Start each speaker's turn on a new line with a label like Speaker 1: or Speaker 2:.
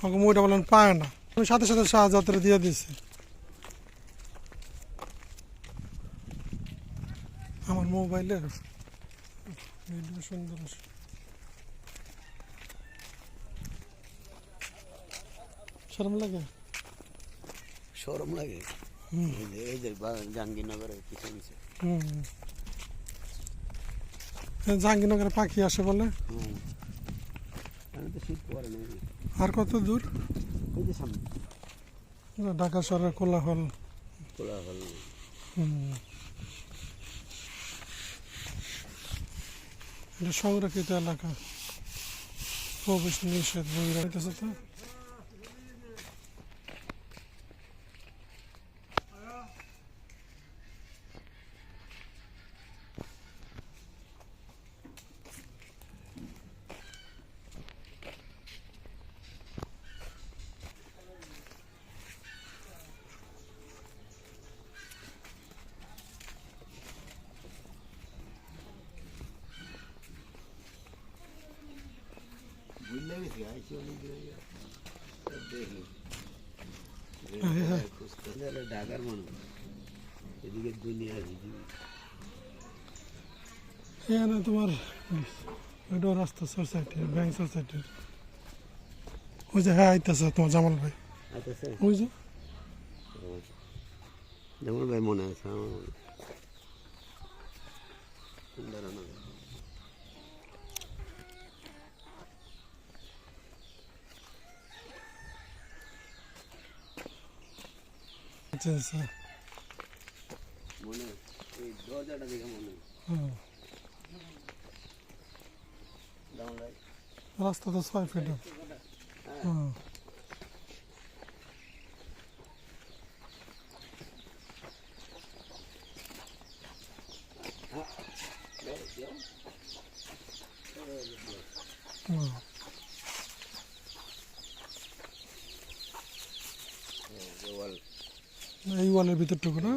Speaker 1: আমাকে মইটা বলেন পায় না, আমি সাথে সাথে সাহায্য দিয়ে দিছি। আমার মোবাইলের ভিডিও সুন্দর আছে। শরম লাগে?
Speaker 2: শরম লাগে। এই যে জাহাঙ্গীরনগরের কিছু কিছু
Speaker 1: জাহাঙ্গীরনগরে পাখি আসে বলে।
Speaker 2: আমি তো শীত পরে নেই।
Speaker 1: আর কত দূর?
Speaker 2: এই যে সামনে
Speaker 1: ঢাকা শহরের কোলাহল।
Speaker 2: কোলাহল।
Speaker 1: এটা সংরক্ষিত এলাকা, প্রবেশ নিষেধ বহিরা হইতেছে তো।
Speaker 2: বুঝলে গেছি আইসি অনেক দেখি ঢাকার মানুষ এদিকে দুনিয়া
Speaker 1: এখানে তোমার ওইটাও রাস্তা সোসাইটি, ব্যাংক সোসাইটির। ওই যে হ্যাঁ আইতেছে তোমার জামাল ভাই।
Speaker 2: আইতেছে
Speaker 1: ওই যে
Speaker 2: জামাল ভাই মনে আছে আমার দাঁড়ানো।
Speaker 1: আচ্ছা
Speaker 2: মনে এই দরজাটা দেখে মনে জামাল ভাই
Speaker 1: রাস্তা তো 6 ফিট। হ্যাঁ এই ওয়ালের ভিতরটুকু না।